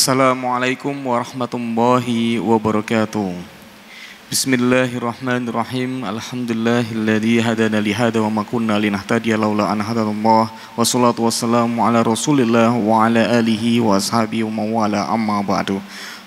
Assalamualaikum warahmatullahi wabarakatuh. Bismillahirrahmanirrahim. Alhamdulillahilladzi hadana li hada wa ma kunna linahtadiya laula an hadanallah. Wassalatu wassalamu ala Rasulillah wa ala alihi wa ashabihi wa mawala amma ba'du.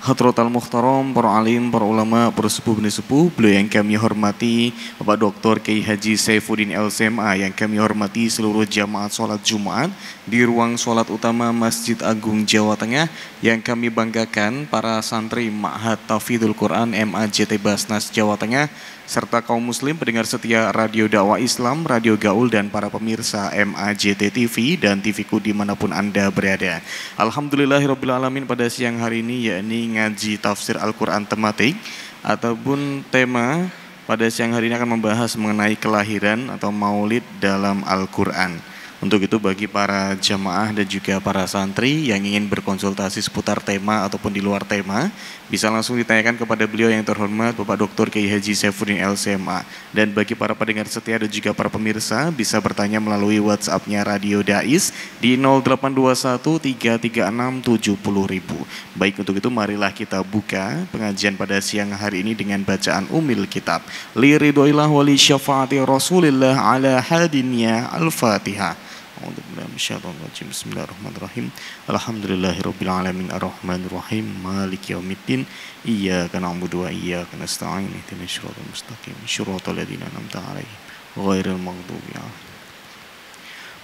Hadratal Muhtaram, para alim, para ulama, para sepuh bini sepuh, beliau yang kami hormati, Bapak Dr. Kiai Haji Saifuddin LCMA, yang kami hormati seluruh jamaah sholat Jumat di ruang sholat utama Masjid Agung Jawa Tengah, yang kami banggakan para santri Ma'had Tahfidzul Quran MAJT Basnas Jawa Tengah, serta kaum muslim pendengar setia Radio Dakwah Islam, Radio Gaul, dan para pemirsa MAJT TV dan TVku dimanapun Anda berada. Alhamdulillahirrabbilalamin, pada siang hari ini yakni ngaji tafsir Al-Quran tematik ataupun tema pada siang hari ini akan membahas mengenai kelahiran atau maulid dalam Al-Quran. Untuk itu bagi para jamaah dan juga para santri yang ingin berkonsultasi seputar tema ataupun di luar tema, bisa langsung ditanyakan kepada beliau yang terhormat Bapak Dr. Kiai Haji Saifuddin LCMA. Dan bagi para pendengar setia dan juga para pemirsa, bisa bertanya melalui WhatsApp-nya Radio Dais di 0821 336 70.000. Baik, untuk itu marilah kita buka pengajian pada siang hari ini dengan bacaan Ummul Kitab. Li ridhoillah wa li syafaati Rasulillah ala hadinnya Al-Fatihah. Bismillahirrahmanirrahim. Alhamdulillahirabbil alamin arrahmanirrahim maliki yaumiddin iyyaka na'budu wa iyyaka nasta'in ihdinas siratal mustaqim siratal ladzina an'amta 'alaihim ghairil maghdubi 'alaihim.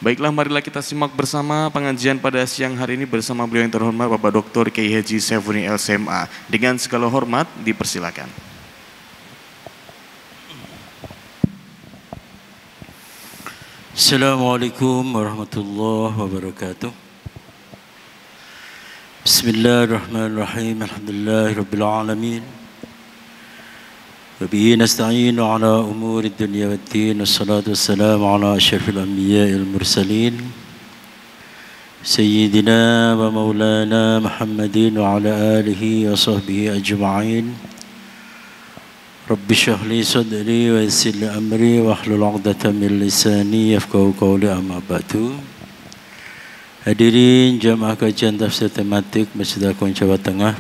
Baiklah, marilah kita simak bersama pengajian pada siang hari ini bersama beliau yang terhormat Bapak Dr. Kiai Haji Saifuddin LCMA. Dengan segala hormat dipersilakan. Assalamualaikum warahmatullahi wabarakatuh. Bismillahirrahmanirrahim. Alhamdulillahirabbil alamin. Wa bihi nasta'inu ala umuri dunya waddin. Wassalatu wassalamu ala asyrafil anbiya'il mursalin. Sayyidina wa maulana Muhammadin wa ala alihi wa sahbihi ajma'in. Rabbi shrah li sadri wa yassir li amri wa hlul 'uqdatam min lisani yafqahu qawli, amma ba'du. Hadirin jamaah kajian tafsir tematik Masjid Agung Jawa Tengah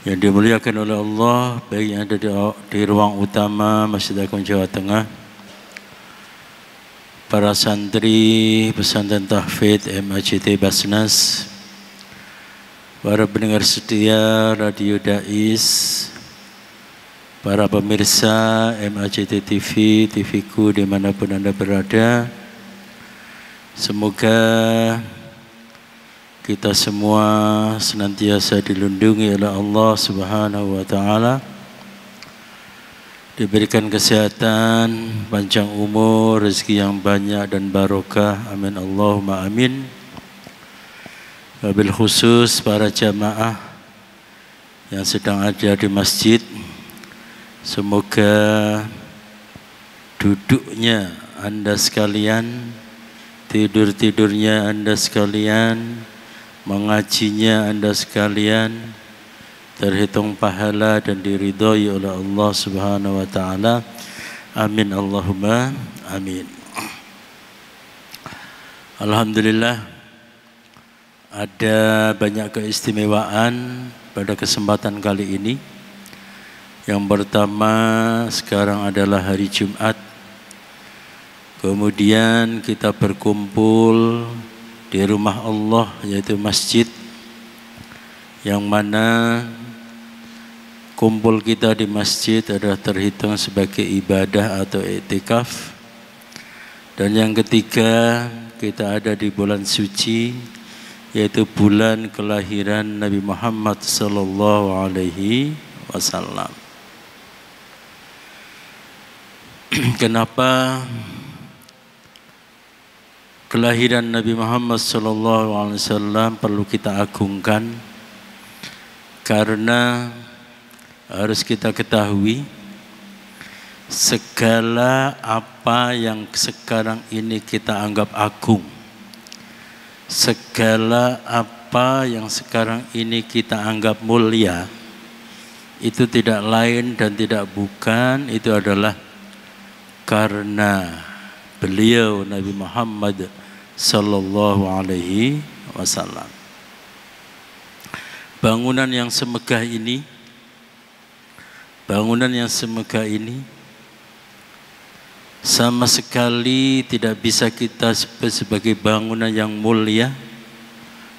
yang dimuliakan oleh Allah, baik yang ada di ruang utama Masjid Agung Jawa Tengah, para santri pesantren tahfidz MAJT Basnas, para pendengar setia Radio Dais, para pemirsa MAJT TV, TVku dimanapun Anda berada. Semoga kita semua senantiasa dilindungi oleh Allah Subhanahu wa Ta'ala, diberikan kesehatan, panjang umur, rezeki yang banyak dan barokah. Amin Allahumma amin. Wabil khusus para jamaah yang sedang ada di masjid, semoga duduknya Anda sekalian, tidur-tidurnya Anda sekalian, mengajinya Anda sekalian terhitung pahala dan diridhoi oleh Allah Subhanahu wa Ta'ala. Amin Allahumma amin. Alhamdulillah, ada banyak keistimewaan pada kesempatan kali ini. Yang pertama, sekarang adalah hari Jumat. Kemudian kita berkumpul di rumah Allah, yaitu masjid, yang mana kumpul kita di masjid adalah terhitung sebagai ibadah atau i'tikaf. Dan yang ketiga, kita ada di bulan suci, yaitu bulan kelahiran Nabi Muhammad sallallahu alaihi wasallam. Kenapa kelahiran Nabi Muhammad SAW perlu kita agungkan? Karena harus kita ketahui, segala apa yang sekarang ini kita anggap agung, segala apa yang sekarang ini kita anggap mulia, itu tidak lain dan tidak bukan, itu adalah karena beliau Nabi Muhammad sallallahu alaihi wasallam. bangunan yang semegah ini, sama sekali tidak bisa kita sebut sebagai bangunan yang mulia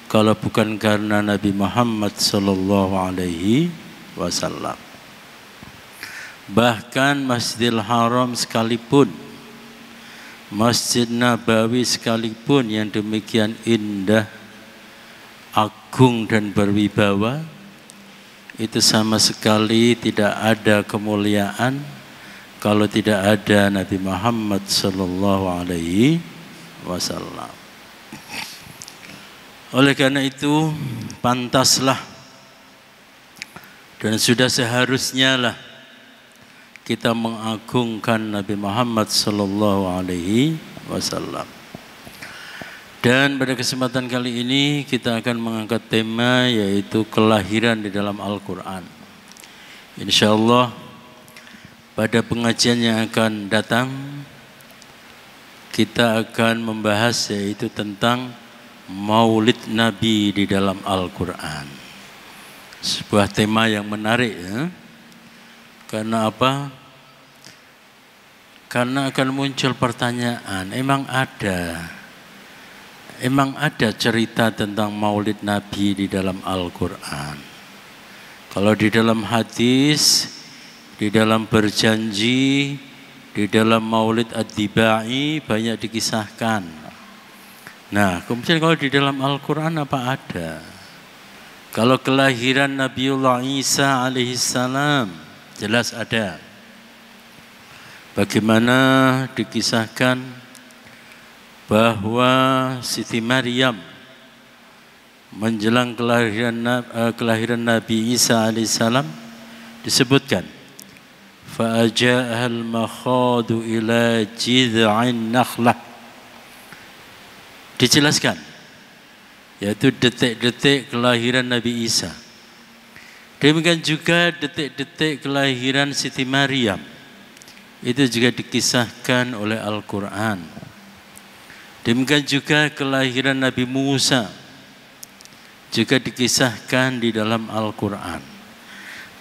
kalau bukan karena Nabi Muhammad sallallahu alaihi wasallam. Bahkan Masjidil Haram sekalipun, Masjid Nabawi sekalipun yang demikian indah, agung dan berwibawa, itu sama sekali tidak ada kemuliaan kalau tidak ada Nabi Muhammad sallallahu alaihi wasallam. Oleh karena itu, pantaslah dan sudah seharusnya lah kita mengagungkan Nabi Muhammad sallallahu alaihi wasallam. Dan pada kesempatan kali ini kita akan mengangkat tema yaitu kelahiran di dalam Al-Quran. Insyaallah pada pengajian yang akan datang kita akan membahas yaitu tentang Maulid Nabi di dalam Al-Quran. Sebuah tema yang menarik ya. Karena apa? Karena akan muncul pertanyaan, emang ada cerita tentang Maulid Nabi di dalam Al-Quran? Kalau di dalam hadis, di dalam berjanji, di dalam Maulid Ad-Dibai banyak dikisahkan. Nah, kemudian kalau di dalam Al-Quran apa ada? Kalau kelahiran Nabiullah Isa alaihissalam jelas ada. Bagaimana dikisahkan bahwa Siti Maryam menjelang kelahiran Nabi Isa alaihissalam disebutkan fa'aja'ahal makhadu ila jid'in nakhlah, dijelaskan yaitu detik-detik kelahiran Nabi Isa. Demikian juga detik-detik kelahiran Siti Maryam itu juga dikisahkan oleh Al-Quran. Demikian juga kelahiran Nabi Musa juga dikisahkan di dalam Al-Quran.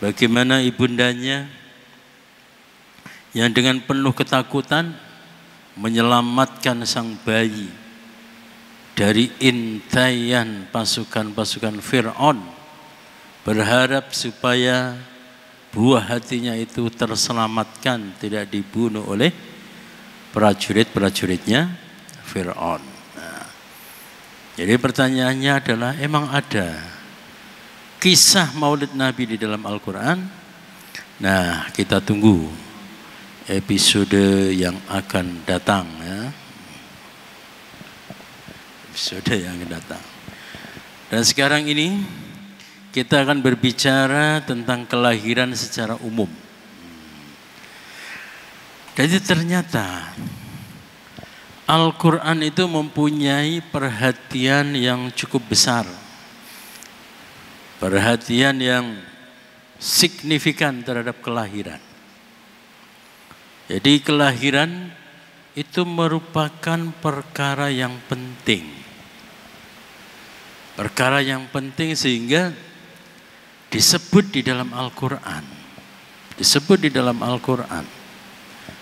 Bagaimana ibundanya yang dengan penuh ketakutan menyelamatkan sang bayi dari intaian pasukan-pasukan Fir'aun, berharap supaya buah hatinya itu terselamatkan, tidak dibunuh oleh prajurit-prajuritnya Fir'aun. Nah, jadi pertanyaannya adalah, emang ada kisah Maulid Nabi di dalam Al-Quran? Nah, kita tunggu episode yang akan datang ya. Episode yang akan datang. Dan sekarang ini kita akan berbicara tentang kelahiran secara umum. Jadi ternyata Al-Quran itu mempunyai perhatian yang cukup besar. Perhatian yang signifikan terhadap kelahiran. Jadi kelahiran itu merupakan perkara yang penting. Perkara yang penting sehingga disebut di dalam Al-Quran. Disebut di dalam Al-Quran.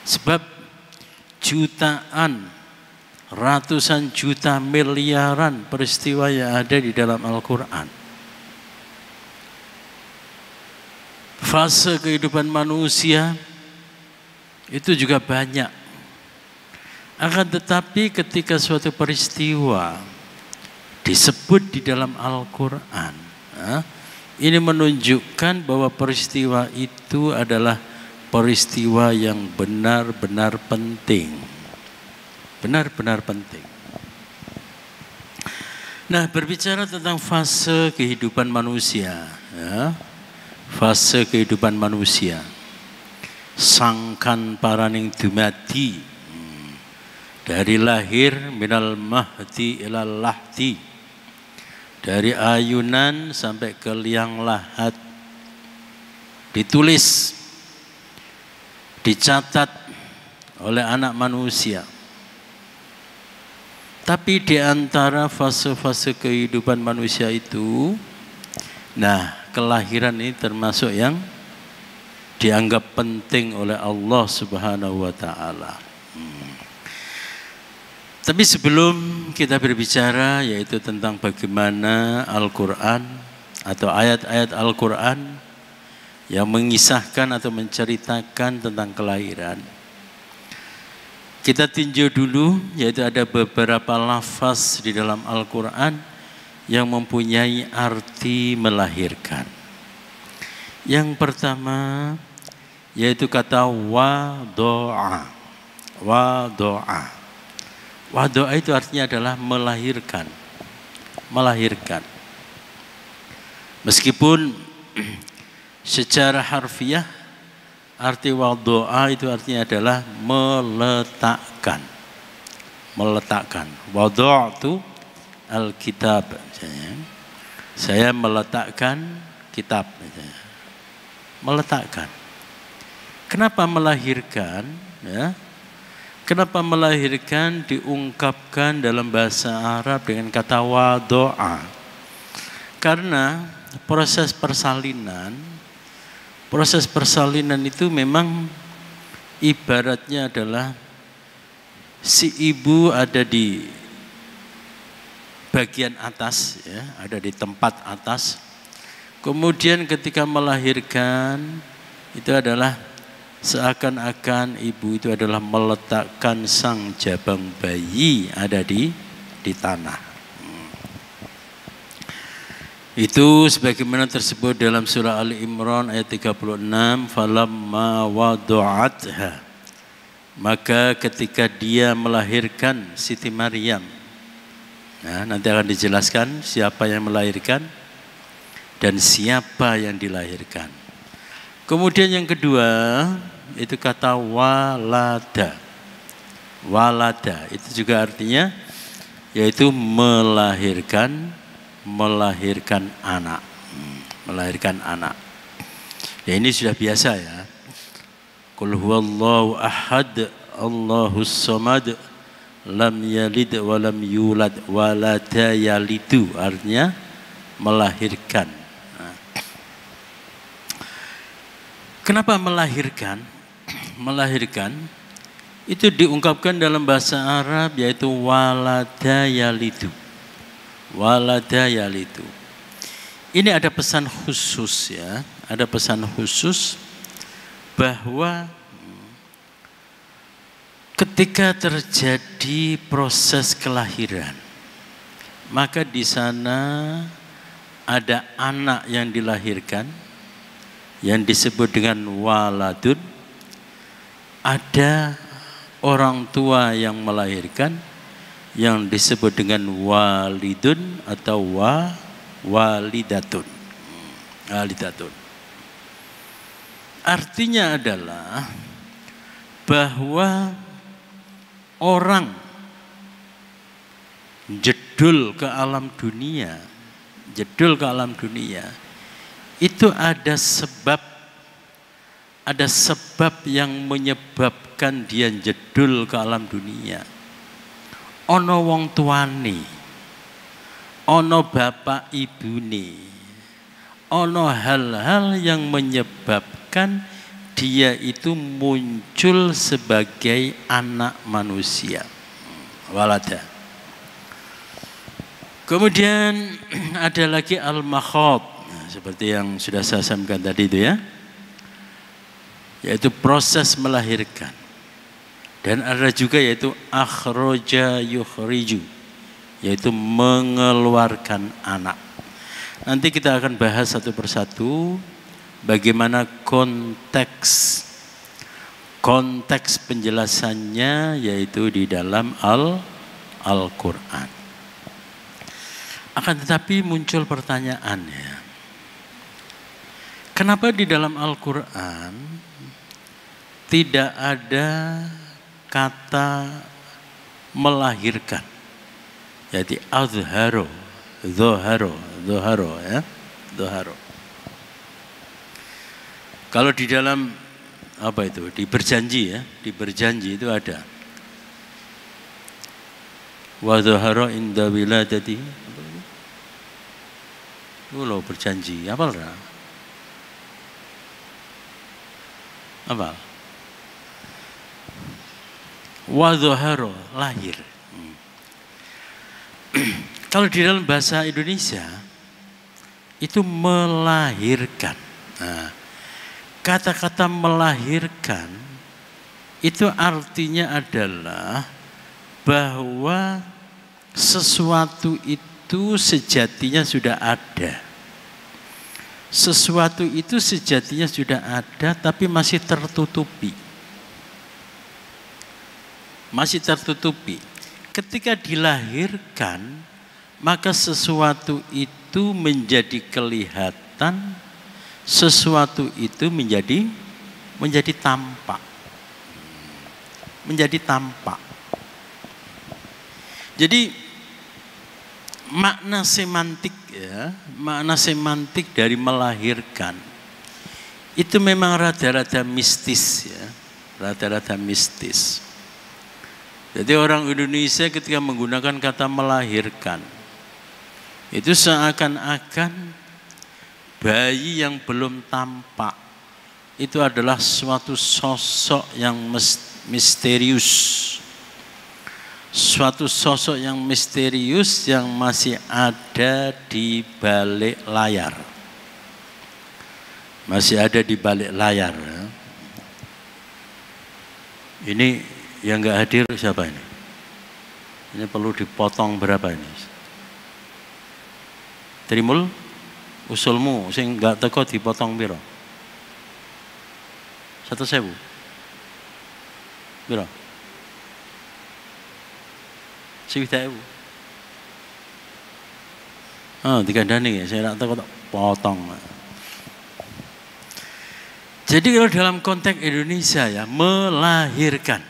Sebab jutaan, ratusan juta, miliaran peristiwa yang ada di dalam Al-Quran. Fase kehidupan manusia itu juga banyak. Akan tetapi ketika suatu peristiwa disebut di dalam Al-Quran, ini menunjukkan bahwa peristiwa itu adalah peristiwa yang benar-benar penting. Benar-benar penting. Nah, berbicara tentang fase kehidupan manusia, fase kehidupan manusia, sangkan paraning dumadi, dari lahir minal mahdi ilal lahdi, dari ayunan sampai ke liang lahat, ditulis, dicatat oleh anak manusia. Tapi di antara fase-fase kehidupan manusia itu Nah, kelahiran ini termasuk yang dianggap penting oleh Allah Subhanahu wa taala. Tapi sebelum kita berbicara yaitu tentang bagaimana Al-Qur'an atau ayat-ayat Al-Qur'an yang mengisahkan atau menceritakan tentang kelahiran, kita tinjau dulu yaitu ada beberapa lafaz di dalam Al-Qur'an yang mempunyai arti melahirkan. Yang pertama yaitu kata wado'a. Wado'a. Wado'a itu artinya adalah melahirkan. Melahirkan. Meskipun secara harfiah arti wado'a itu artinya adalah meletakkan. Meletakkan. Wado'tu al-kitab. Saya meletakkan kitab. Meletakkan. Kenapa melahirkan? Ya. Kenapa melahirkan diungkapkan dalam bahasa Arab dengan kata wado'a? Karena proses persalinan itu memang ibaratnya adalah si ibu ada di bagian atas, ya, ada di tempat atas. Kemudian ketika melahirkan itu adalah seakan-akan ibu itu adalah meletakkan sang jabang bayi ada di tanah. Itu sebagaimana tersebut dalam surah Ali Imran ayat 36, falamma wadu'atha, maka ketika dia melahirkan Siti Maryam. Nah, nanti akan dijelaskan siapa yang melahirkan dan siapa yang dilahirkan. Kemudian yang kedua itu kata walada. Walada itu juga artinya yaitu melahirkan anak. Melahirkan anak. Ya ini sudah biasa ya. Qul huwallahu ahad, Allahus samad, lam yalid wa lam yulad wa la yalidu, artinya melahirkan. Kenapa melahirkan? Melahirkan itu diungkapkan dalam bahasa Arab yaitu walada yalidu. Walada yalidu. Ini ada pesan khusus ya, ada pesan khusus bahwa ketika terjadi proses kelahiran, maka di sana ada anak yang dilahirkan yang disebut dengan waladun, ada orang tua yang melahirkan yang disebut dengan walidun atau walidatun. Walidatun. Artinya adalah bahwa orang jedul ke alam dunia, itu ada sebab yang menyebabkan dia jedul ke alam dunia. Ono wong tuane, ono bapak ibune, ono hal-hal yang menyebabkan dia itu muncul sebagai anak manusia. Walada. Kemudian ada lagi al-makhab, seperti yang sudah saya sampaikan tadi itu ya, yaitu proses melahirkan. Dan ada juga yaitu akhroja yukhriju, yaitu mengeluarkan anak. Nanti kita akan bahas satu persatu bagaimana konteks penjelasannya yaitu di dalam Al-Quran. Akan tetapi muncul pertanyaannya, kenapa di dalam Al-Quran tidak ada kata melahirkan, yaitu azharo, zoharo ya, zoharo. Kalau di dalam apa itu, di berjanji ya, di berjanji itu ada wa zoharo inda wiladati Lo berjanji, apal ra? Apal? Wa dhahara, lahir. Kalau di dalam bahasa Indonesia itu melahirkan. Nah, kata-kata melahirkan itu artinya adalah bahwa sesuatu itu sejatinya sudah ada. Sesuatu itu sejatinya sudah ada tapi masih tertutupi. Masih tertutupi. Ketika dilahirkan, maka sesuatu itu menjadi kelihatan, sesuatu itu menjadi tampak. Menjadi tampak. Jadi makna semantik ya, makna semantik dari melahirkan itu memang rada-rada mistis ya, rada-rada mistis. Jadi orang Indonesia ketika menggunakan kata melahirkan itu seakan-akan bayi yang belum tampak itu adalah suatu sosok yang misterius. Suatu sosok yang misterius yang masih ada di balik layar. Masih ada di balik layar. Ini yang enggak hadir siapa ini? Ini perlu dipotong berapa ini? Trimul usulmu sing enggak teko dipotong piro? 1.000. Piro? 1.000. Dikandani ya, saya tak teko potong. Jadi kalau dalam konteks Indonesia ya, melahirkan.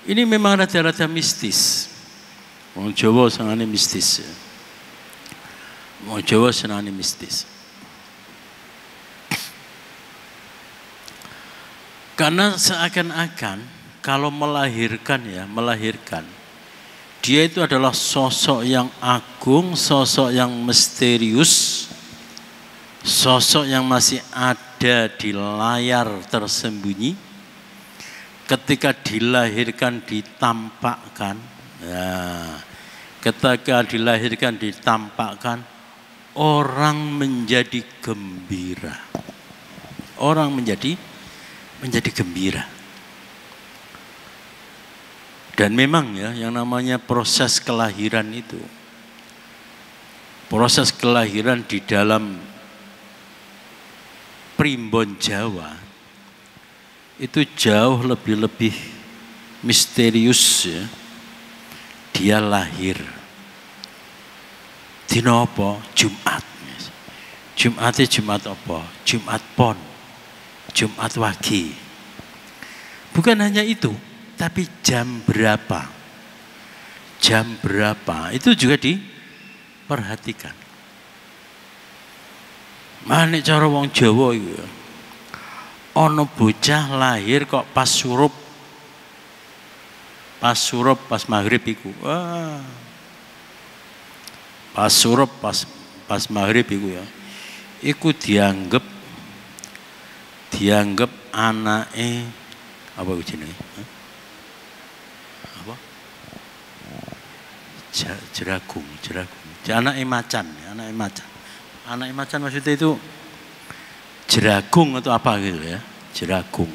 Ini memang rada-rada mistis. Wong Jawa senengane mistis. Wong Jawa senengane mistis. Karena seakan-akan kalau melahirkan, dia itu adalah sosok yang agung, sosok yang misterius, sosok yang masih ada di layar tersembunyi. Ketika dilahirkan ditampakkan, ya, ketika dilahirkan ditampakkan, orang menjadi gembira. Orang menjadi gembira. Dan memang ya, yang namanya proses kelahiran itu, proses kelahiran di dalam primbon Jawa itu jauh lebih misterius ya. Dia lahir dina apa? Jumat. Jumatnya Jumat apa? Jumat Pon, Jumat Wage. Bukan hanya itu, tapi jam berapa? Jam berapa? Itu juga diperhatikan. Mana cara wong Jawa itu? Ono bocah lahir kok pas surup. Pas surup pas maghrib iku. Wah. Pas surup pas maghrib iku ya. Iku dianggap anake apa jenenge? Apa? Jeragung. Anake macan. Anake macan maksudnya itu jeragung atau apa gitu ya, jeragung.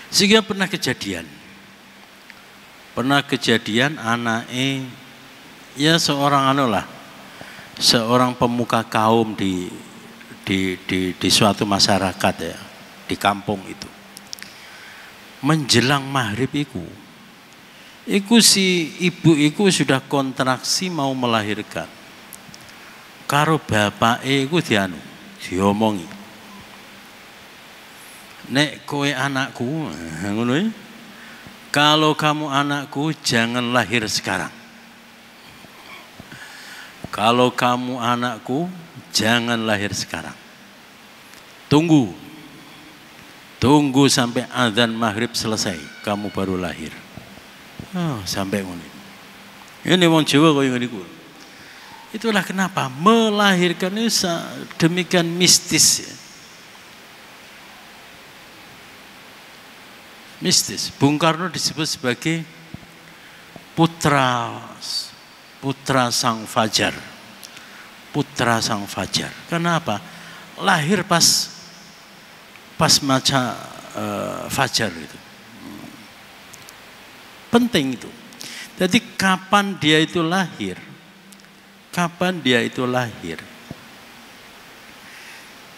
Sehingga pernah kejadian anake ya seorang pemuka kaum di suatu masyarakat ya, di kampung itu. Menjelang maghrib iku si ibu iku sudah kontraksi mau melahirkan. Karo bapake iku diomongi, nek kowe anakku, ngono ya. Kalau kamu anakku jangan lahir sekarang. Kalau kamu anakku jangan lahir sekarang. Tunggu sampai azan maghrib selesai, kamu baru lahir. Sampai ngono. Ini wong Jawa koyo ngene iku. Itulah kenapa melahirkan itu demikian mistis. Mistis. Bung Karno disebut sebagai putra sang fajar. Putra sang fajar. Kenapa? Lahir pas maca fajar itu. Penting itu. Jadi kapan dia itu lahir? Kapan dia itu lahir?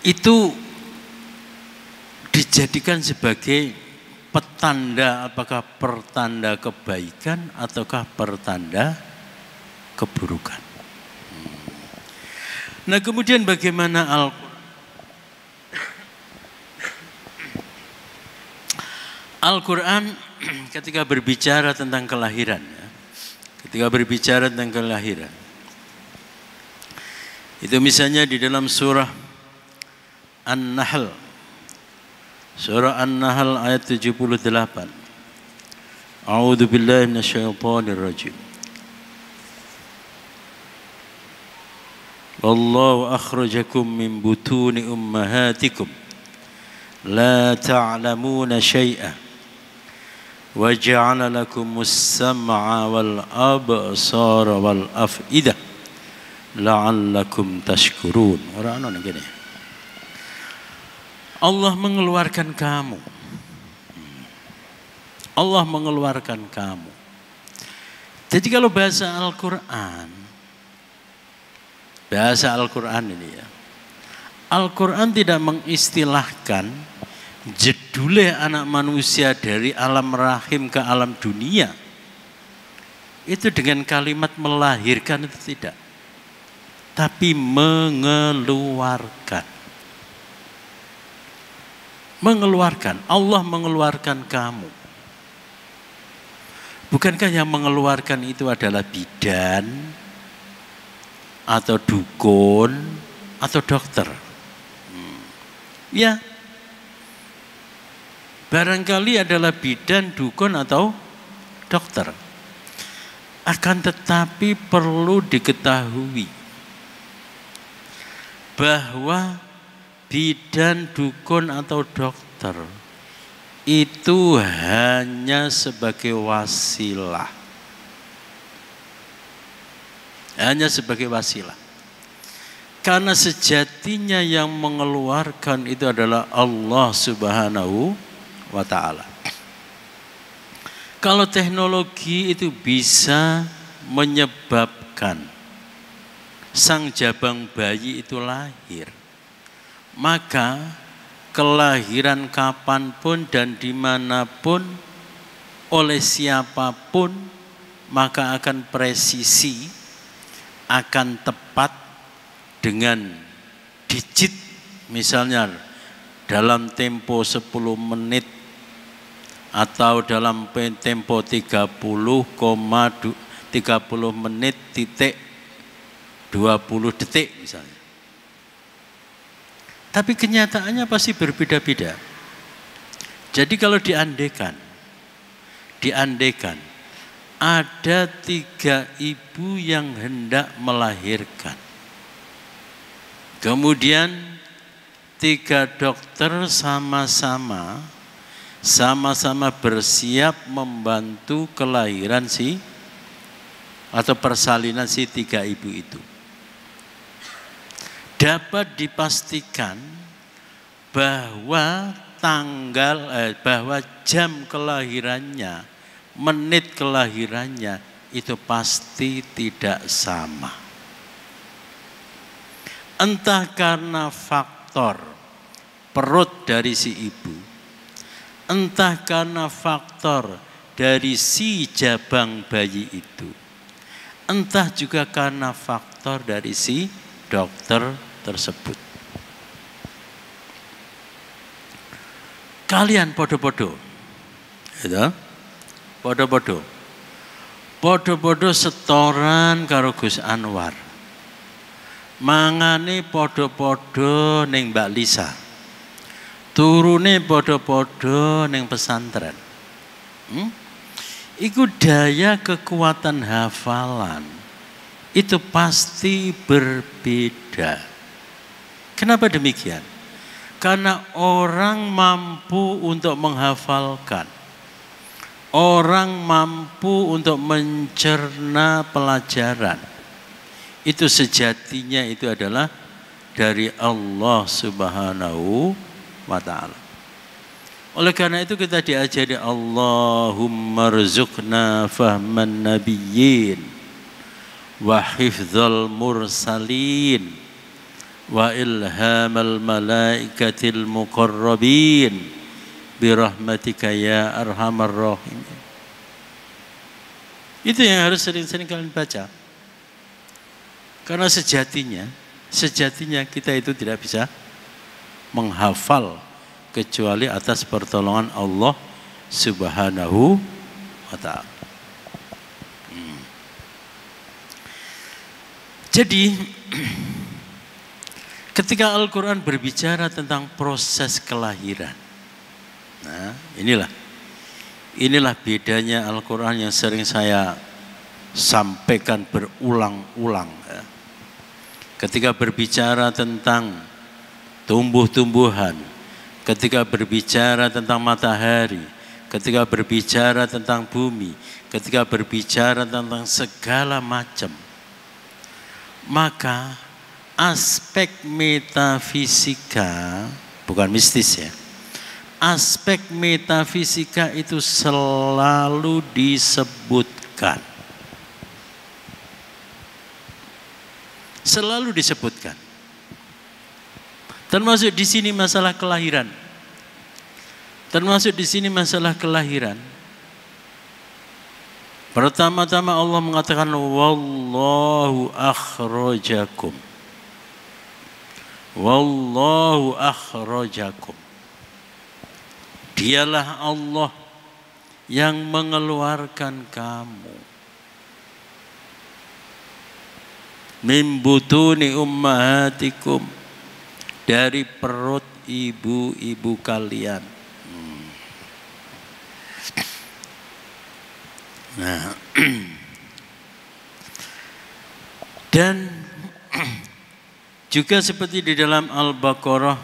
Itu dijadikan sebagai petanda, apakah pertanda kebaikan ataukah pertanda keburukan. Nah, kemudian bagaimana Al-Quran ketika berbicara tentang kelahiran, itu misalnya di dalam surah An-Nahl, ayat 78. A'udzu billahi minasyaitonir rajim. Wallahu akhrajakum min butuni ummahatikum la ta'lamuna syai'a wa ja'ala lakumus sam'a wal absara wal af'idah la'allakum tashkurun. Ora ana ngene. Allah mengeluarkan kamu. Allah mengeluarkan kamu. Jadi kalau bahasa Al-Quran ini ya. Al-Quran tidak mengistilahkan jedule anak manusia dari alam rahim ke alam dunia. Itu dengan kalimat melahirkan itu tidak. Tapi mengeluarkan. Allah mengeluarkan kamu. Bukankah yang mengeluarkan itu adalah bidan atau dukun atau dokter? Ya, barangkali adalah bidan, dukun atau dokter. Akan tetapi perlu diketahui bahwa bidan, dukun atau dokter itu hanya sebagai wasilah. Hanya sebagai wasilah. Karena sejatinya yang mengeluarkan itu adalah Allah Subhanahu wa ta'ala. Kalau teknologi itu bisa menyebabkan sang jabang bayi itu lahir, maka kelahiran kapanpun dan dimanapun oleh siapapun maka akan presisi, akan tepat dengan digit, misalnya dalam tempo 10 menit atau dalam tempo 30 menit titik 20 detik misalnya. Tapi kenyataannya pasti berbeda-beda. Jadi kalau diandekan ada 3 ibu yang hendak melahirkan. Kemudian 3 dokter sama-sama bersiap membantu kelahiran atau persalinan 3 ibu itu. Dapat dipastikan bahwa bahwa jam kelahirannya, menit kelahirannya itu pasti tidak sama. Entah karena faktor perut dari si ibu, entah karena faktor dari si jabang bayi itu, entah juga karena faktor dari si dokter tersebut. Kalian podo-podo, gitu? Podo-podo setoran karo Gus Anwar. Mangane podo-podo ning Mbak Lisa. Turune podo-podo ning pesantren. Iku daya kekuatan hafalan itu pasti berbeda. Kenapa demikian? Karena orang mampu untuk menghafalkan, orang mampu untuk mencerna pelajaran, itu sejatinya itu adalah dari Allah Subhanahu wa ta'ala. Oleh karena itu kita diajari Allahumma rzuqna fahman nabiyyin wa hifdzal mursalin wa ilhamal malaikatil muqarrabin birahmatika ya arhamar rahimin. Itu yang harus sering-sering kalian baca. Karena sejatinya kita itu tidak bisa menghafal kecuali atas pertolongan Allah Subhanahu wa ta'ala. Jadi ketika Al-Quran berbicara tentang proses kelahiran, nah inilah bedanya Al-Quran yang sering saya sampaikan berulang-ulang. Ketika berbicara tentang tumbuh-tumbuhan, ketika berbicara tentang matahari, ketika berbicara tentang bumi, ketika berbicara tentang segala macam, maka aspek metafisika, bukan mistis ya, aspek metafisika itu selalu disebutkan. Selalu disebutkan. Termasuk di sini masalah kelahiran. Termasuk di sini masalah kelahiran. Pertama-tama Allah mengatakan wallahu akhrajakum. Wallahu akhrajakum. Dialah Allah yang mengeluarkan kamu. Min butuni ummahatikum, dari perut ibu-ibu kalian. Nah, dan juga seperti di dalam Al-Baqarah,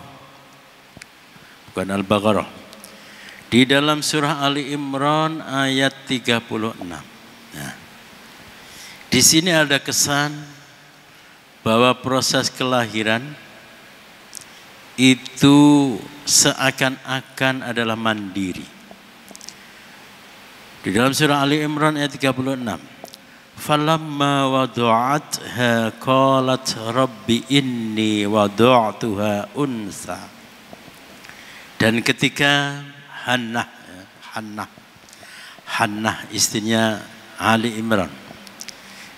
bukan Al-Baqarah, di dalam surah Ali Imran ayat 36. Nah, di sini ada kesan bahwa proses kelahiran itu seakan-akan adalah mandiri. Di dalam surah Ali Imran ayat 36, falamma wadu'atha qalat rabbi inni wadu'tuha unsa. Dan ketika Hannah istrinya Ali Imran,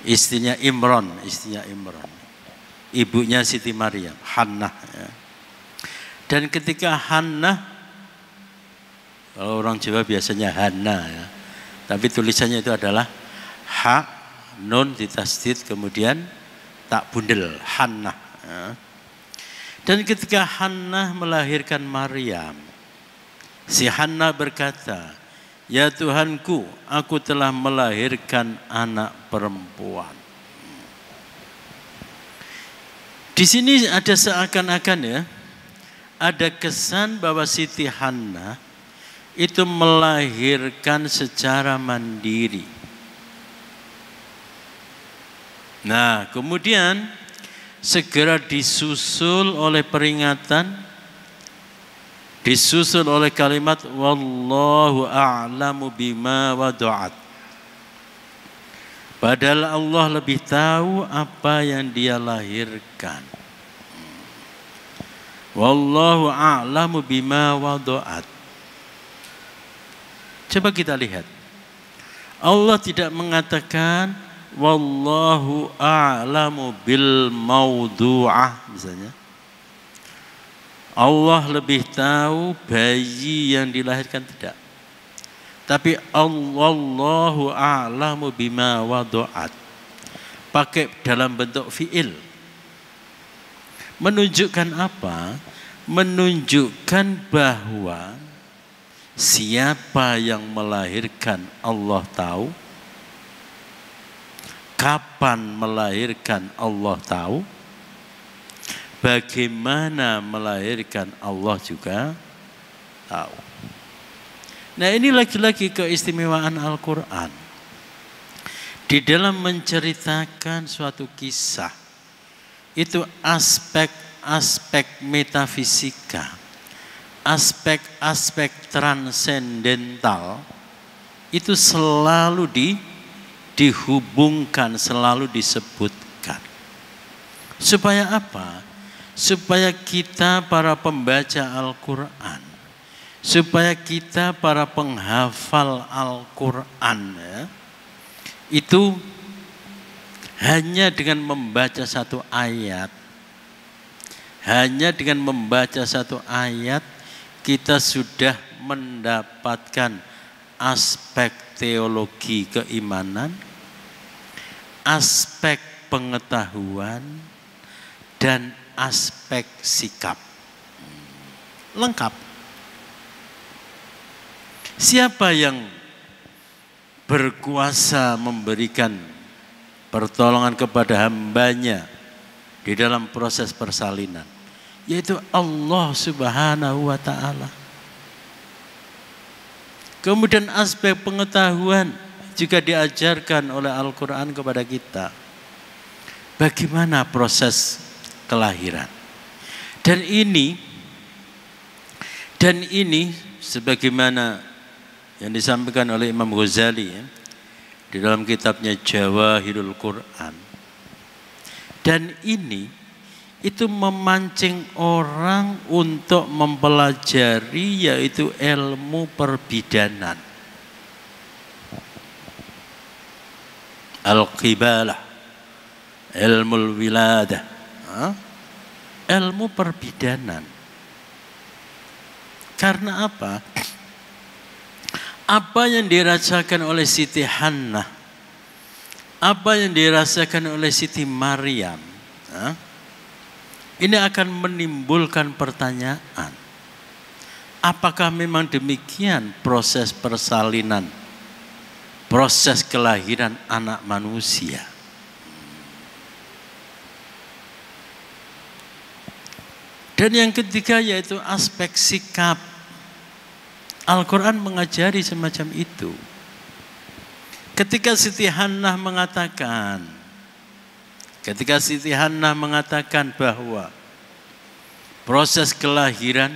istrinya Imran, ibunya Siti Maryam, Hannah ya. Dan ketika Hannah, kalau orang Jawa biasanya Hannah ya, tapi tulisannya itu adalah ha, nun ditasdid kemudian tak bundel, Hannah ya. Dan ketika Hannah melahirkan Maryam, si Hannah berkata, ya Tuhanku, aku telah melahirkan anak perempuan. Di sini ada seakan-akan ya, ada kesan bahwa Siti Hannah itu melahirkan secara mandiri. Nah, kemudian segera disusul oleh peringatan, disusul oleh kalimat wallahu a'lamu bima wadu'at. Padahal Allah lebih tahu apa yang dia lahirkan. Wallahu a'lamu bima wadu'at. Coba kita lihat. Allah tidak mengatakan wallahu a'lamu bil maudu'ah misalnya. Allah lebih tahu bayi yang dilahirkan, tidak. Tapi Allahu a'lamu bima wadu'at. Pakai dalam bentuk fi'il. Menunjukkan apa? Menunjukkan bahwa siapa yang melahirkan Allah tahu. Kapan melahirkan Allah tahu. Bagaimana melahirkan Allah juga tahu. Nah, ini lagi-lagi keistimewaan Al-Quran. Di dalam menceritakan suatu kisah, itu aspek-aspek metafisika, aspek-aspek transendental, itu selalu dihubungkan, selalu disebutkan. Supaya apa? Supaya kita para pembaca Al-Quran, supaya kita para penghafal Al-Quran, itu hanya dengan membaca satu ayat, kita sudah mendapatkan aspek teologi keimanan, aspek pengetahuan, dan aspek sikap. Lengkap. Siapa yang berkuasa memberikan pertolongan kepada hambanya di dalam proses persalinan? Yaitu Allah Subhanahu wa ta'ala. Kemudian aspek pengetahuan juga diajarkan oleh Al-Quran kepada kita. Bagaimana proses kelahiran. Dan ini sebagaimana yang disampaikan oleh Imam Ghazali di dalam kitabnya Jawahirul Quran. Dan ini itu memancing orang untuk mempelajari yaitu ilmu perbidanan. Al-Qibalah, ilmu wiladah, ilmu perbidanan. Karena apa? Apa yang dirasakan oleh Siti Hannah, apa yang dirasakan oleh Siti Maryam, ini akan menimbulkan pertanyaan. Apakah memang demikian proses persalinan, proses kelahiran anak manusia? Dan yang ketiga yaitu aspek sikap. Al-Quran mengajari semacam itu. Ketika Siti Hannah mengatakan bahwa proses kelahiran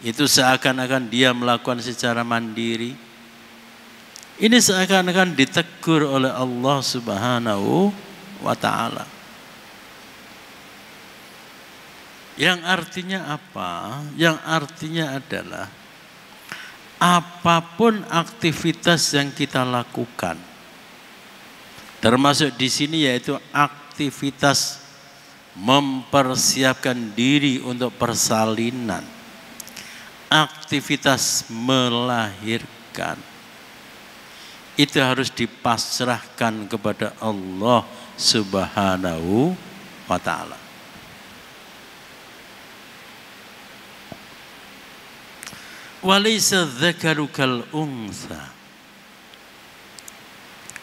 itu seakan-akan dia melakukan secara mandiri, ini seakan-akan ditegur oleh Allah Subhanahu wa ta'ala. Yang artinya apa? Yang artinya adalah apapun aktivitas yang kita lakukan, termasuk di sini yaitu aktivitas mempersiapkan diri untuk persalinan, aktivitas melahirkan, itu harus dipasrahkan kepada Allah Subhanahu wa ta'ala. Walaysa dzakaru kal untha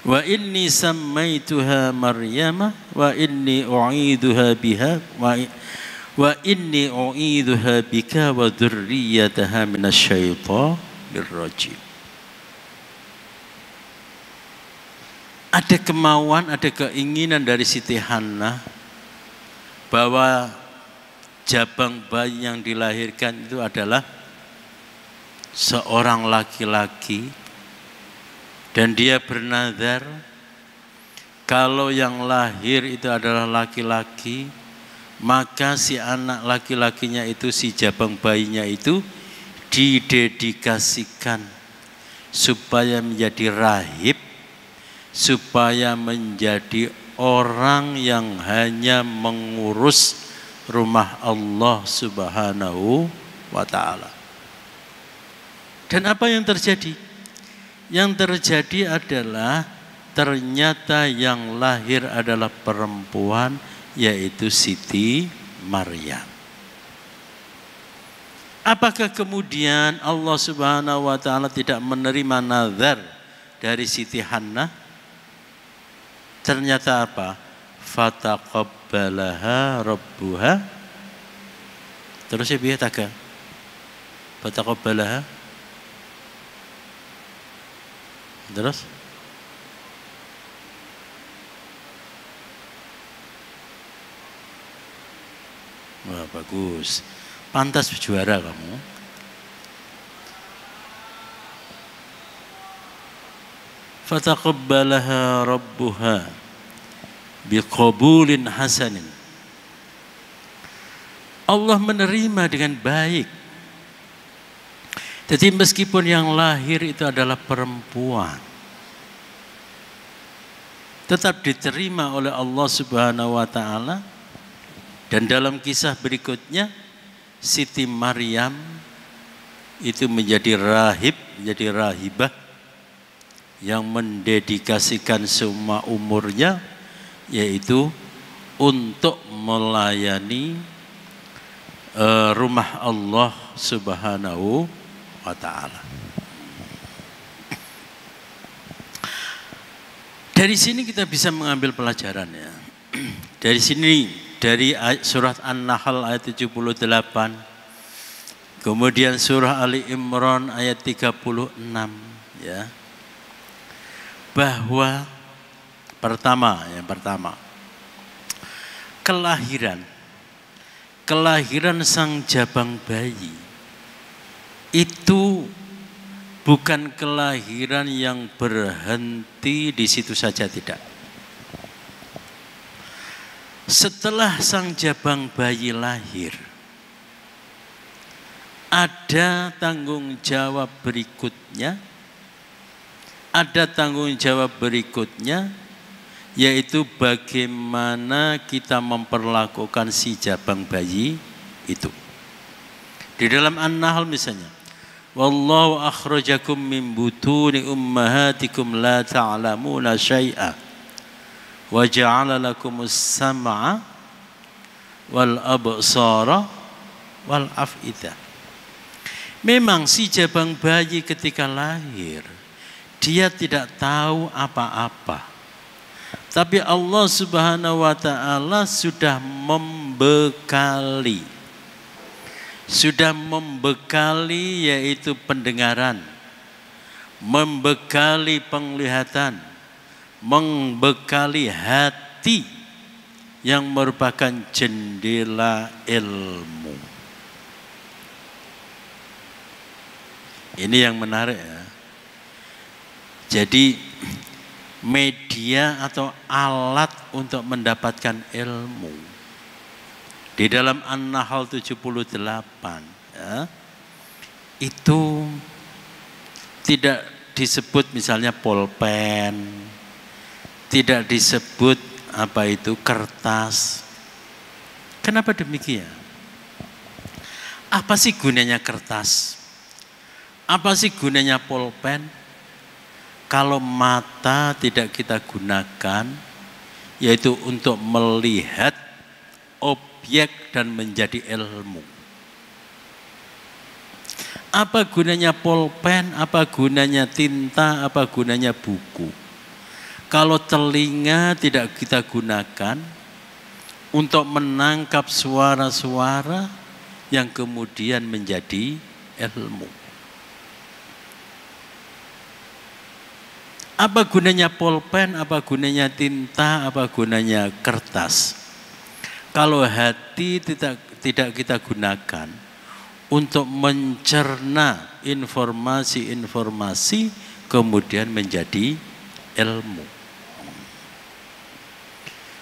wa inni sammaituha Maryama wa inni u'iduha biha wa inni u'iduha bika wa dzurriyyataha minasyaitonir rajim. Ada kemauan, ada keinginan dari Siti Hannah bahwa jabang bayi yang dilahirkan itu adalah seorang laki-laki, dan dia bernazar kalau yang lahir itu adalah laki-laki, maka si anak laki-lakinya itu, si jabang bayinya itu didedikasikan supaya menjadi rahib, supaya menjadi orang yang hanya mengurus rumah Allah Subhanahu wa ta'ala. Dan apa yang terjadi? Yang terjadi adalah ternyata yang lahir adalah perempuan, yaitu Siti Maryam. Apakah kemudian Allah Subhanahu wa ta'ala tidak menerima nazar dari Siti Hannah? Ternyata apa? Fataqabbalaha rabbuha. Terus ya biar taga. Fataqabbalaha. Terus? Wah, bagus. Pantas juara kamu. Fataqabbalaha rabbuha biqabulin hasanin. Allah menerima dengan baik. Jadi meskipun yang lahir itu adalah perempuan, tetap diterima oleh Allah Subhanahu wa taala. Dan dalam kisah berikutnya, Siti Maryam itu menjadi rahib, menjadi rahibah yang mendedikasikan semua umurnya yaitu untuk melayani rumah Allah Subhanahu wa taala. Dari sini kita bisa mengambil pelajaran ya. Dari sini, dari surat An-Nahl ayat 78, kemudian surah Ali Imran ayat 36 ya. Bahwa yang pertama kelahiran sang jabang bayi itu bukan kelahiran yang berhenti di situ saja, tidak. Setelah sang jabang bayi lahir, ada tanggung jawab berikutnya. Ada tanggung jawab berikutnya, yaitu bagaimana kita memperlakukan si jabang bayi itu. Di dalam An-Nahl misalnya, wallahu akhrajakum min butuni ummahatikum la ta'lamuna syai'a wa ja'ala lakumus sam'a wal absara wal af'idah. Memang si jabang bayi ketika lahir dia tidak tahu apa-apa. Tapi Allah Subhanahu wa taala sudah membekali yaitu pendengaran, membekali penglihatan, membekali hati yang merupakan jendela ilmu. Ini yang menarik ya. Jadi media atau alat untuk mendapatkan ilmu. Di dalam An-Nahl 78 ya, itu tidak disebut misalnya pulpen, tidak disebut apa itu kertas. Kenapa demikian? Apa sih gunanya kertas? Apa sih gunanya pulpen? Kalau mata tidak kita gunakan, yaitu untuk melihat objek dan menjadi ilmu. Apa gunanya pulpen, apa gunanya tinta, apa gunanya buku? Kalau telinga tidak kita gunakan untuk menangkap suara-suara yang kemudian menjadi ilmu. Apa gunanya pulpen, apa gunanya tinta, apa gunanya kertas? Kalau hati tidak kita gunakan untuk mencerna informasi-informasi kemudian menjadi ilmu.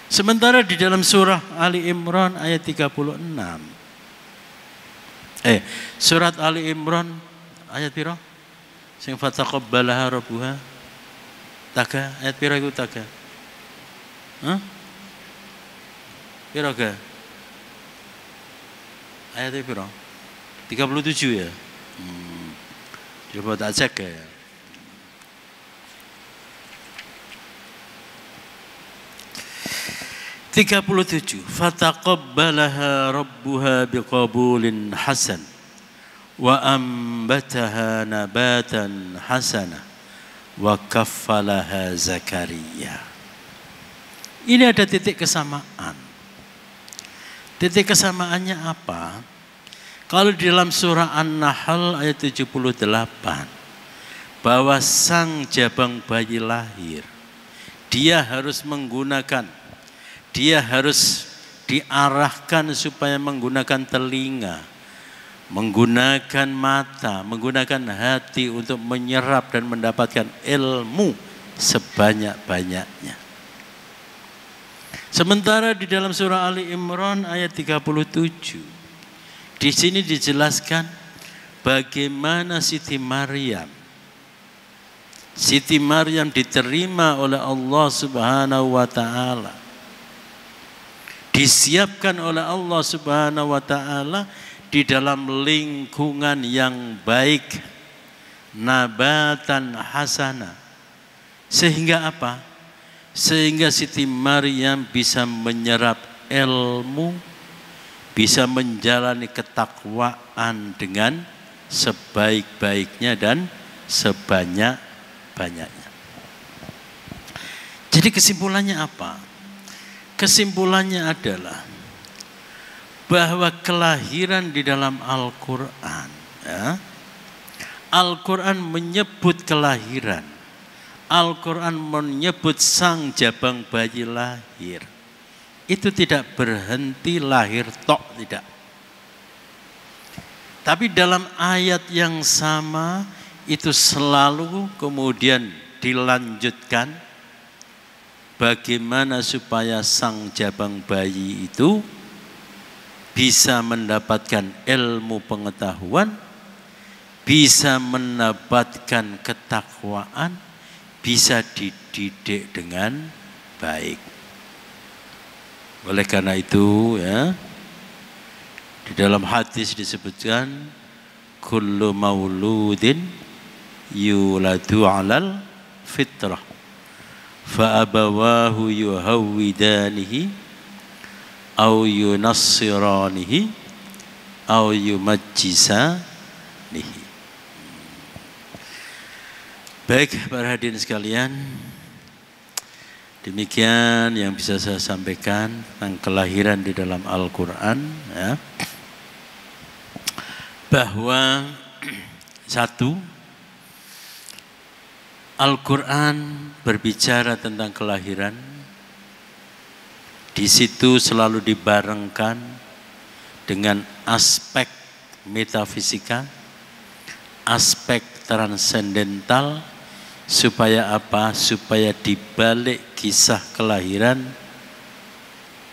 Sementara di dalam surah Ali Imran ayat 36. Surat Ali Imran ayat piro? Sing fataqabbalaha rabbuha. Taga, ayat piro iku taga? Hah? Piro ga? Ayat piro? 37 ya? Coba tak cek ya. Fataqabbalaha rabbuha biqabulin hasan wa ambataha nabatan hasana wa kaffalaha Zakaria. Ini ada titik kesamaan. Titik kesamaannya apa? Kalau di dalam surah An-Nahl ayat 78, bahwa sang jabang bayi lahir, dia harus diarahkan supaya menggunakan telinga, menggunakan mata, menggunakan hati untuk menyerap dan mendapatkan ilmu sebanyak-banyaknya. Sementara di dalam surah Ali Imran ayat 37, di sini dijelaskan bagaimana Siti Maryam diterima oleh Allah Subhanahu wa taala. Disiapkan oleh Allah Subhanahu wa taala di dalam lingkungan yang baik, nabatan hasana. Sehingga apa? Sehingga Siti Maryam bisa menyerap ilmu, bisa menjalani ketakwaan dengan sebaik-baiknya dan sebanyak-banyaknya. Jadi kesimpulannya apa? Kesimpulannya adalah bahwa kelahiran di dalam Al-Quran, ya, Al-Quran menyebut kelahiran. Al-Quran menyebut sang jabang bayi lahir. Itu tidak berhenti lahir tok, tidak. Tapi dalam ayat yang sama itu selalu kemudian dilanjutkan bagaimana supaya sang jabang bayi itu bisa mendapatkan ilmu pengetahuan, bisa mendapatkan ketakwaan, bisa dididik dengan baik. Oleh karena itu, ya, di dalam hadis disebutkan kullu mauludin yuladu 'alal fitrah fa abawahu yuhawwidanihi aw yunassiranihi aw yumajjisanihi. Baik para hadirin sekalian, demikian yang bisa saya sampaikan tentang kelahiran di dalam Al-Quran, ya. Bahwa satu, Al-Quran berbicara tentang kelahiran, di situ selalu dibarengkan dengan aspek metafisika, aspek transendental. Supaya apa? Supaya di balik kisah kelahiran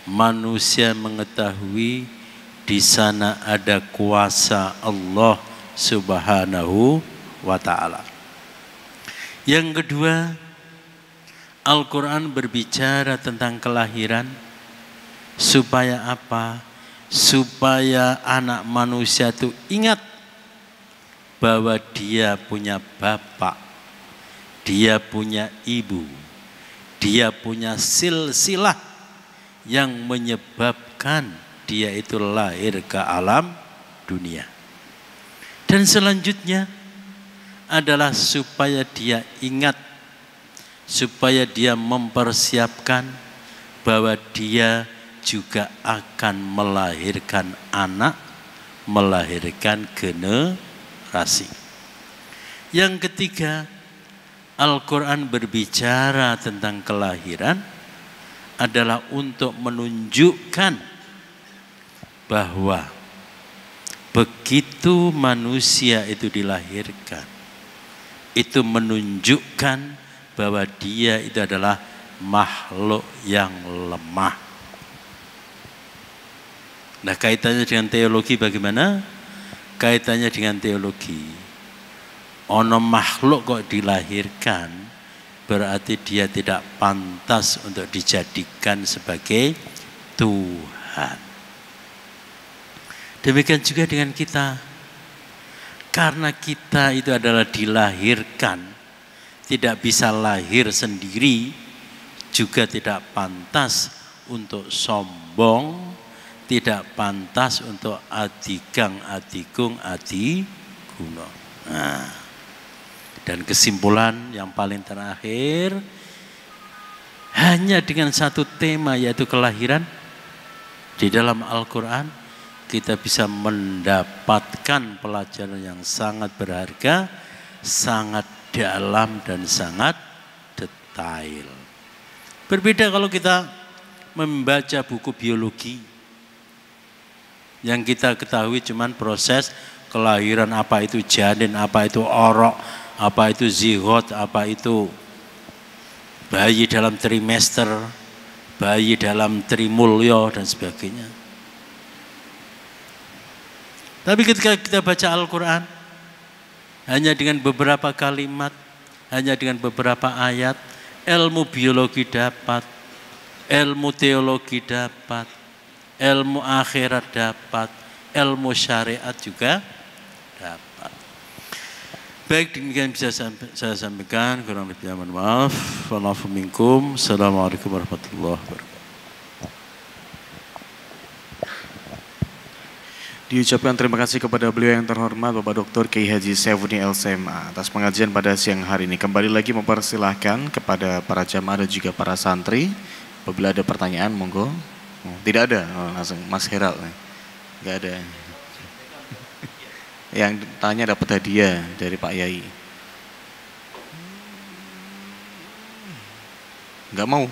manusia mengetahui di sana ada kuasa Allah Subhanahu wa taala. Yang kedua, Al-Quran berbicara tentang kelahiran supaya apa? Supaya anak manusia itu ingat bahwa dia punya bapak, dia punya ibu, dia punya silsilah yang menyebabkan dia itu lahir ke alam dunia. Dan selanjutnya adalah supaya dia ingat, supaya dia mempersiapkan bahwa dia juga akan melahirkan anak, melahirkan generasi. Yang ketiga, Al-Quran berbicara tentang kelahiran adalah untuk menunjukkan bahwa begitu manusia itu dilahirkan, itu menunjukkan bahwa dia itu adalah makhluk yang lemah. Nah, kaitannya dengan teologi bagaimana? Kaitannya dengan teologi. Ono makhluk kok dilahirkan, berarti dia tidak pantas untuk dijadikan sebagai Tuhan. Demikian juga dengan kita. Karena kita itu adalah dilahirkan, tidak bisa lahir sendiri, juga tidak pantas untuk sombong, tidak pantas untuk adigang, adigung, adiguno. Nah, dan kesimpulan yang paling terakhir, hanya hanya dengan satu tema yaitu kelahiran di dalam Al-Quran kita bisa mendapatkan pelajaran yang sangat berharga, sangat dalam dan sangat detail. Berbeda kalau kita membaca buku biologi yang kita ketahui cuman proses kelahiran, apa itu janin, apa itu orok, apa itu zigot, apa itu bayi dalam trimester, bayi dalam trimulyo dan sebagainya. Tapi ketika kita baca Al-Quran hanya dengan beberapa kalimat, hanya dengan beberapa ayat, ilmu biologi dapat, ilmu teologi dapat, ilmu akhirat dapat, ilmu syariat juga dapat. Baik, demikian bisa saya sampaikan, kurang lebihnya mohon maaf. Wa'alaikum minkum. Assalamualaikum warahmatullahi wabarakatuh. Diucapkan terima kasih kepada beliau yang terhormat Bapak Dr. Kiai Haji Saifuddin LCMA atas pengajian pada siang hari ini. Kembali lagi mempersilahkan kepada para jamaah dan juga para santri. Apabila ada pertanyaan, monggo. Tidak ada, langsung Mas Heral. Enggak ada. Yang tanya dapat hadiah dari Pak Yai. Enggak mau.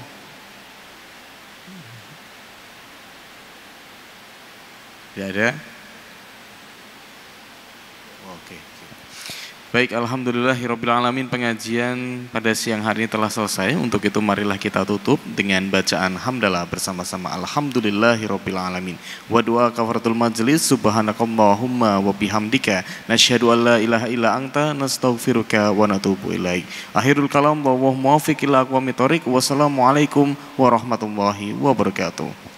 Tidak ada. Oke. Baik, alhamdulillahirrabbilalamin, pengajian pada siang hari ini telah selesai. Untuk itu marilah kita tutup dengan bacaan hamdalah bersama-sama. Alhamdulillahirrabbilalamin. Wa doa kafaratul majlis, subhanakallahumma wa bihamdika nasyhadu an la ilaha illa anta nastaghfiruka wa natubu ilaik. Akhirul kalam, wallahu muwaffiq ila aqwamit thoriq. Wassalamualaikum warahmatullahi wabarakatuh.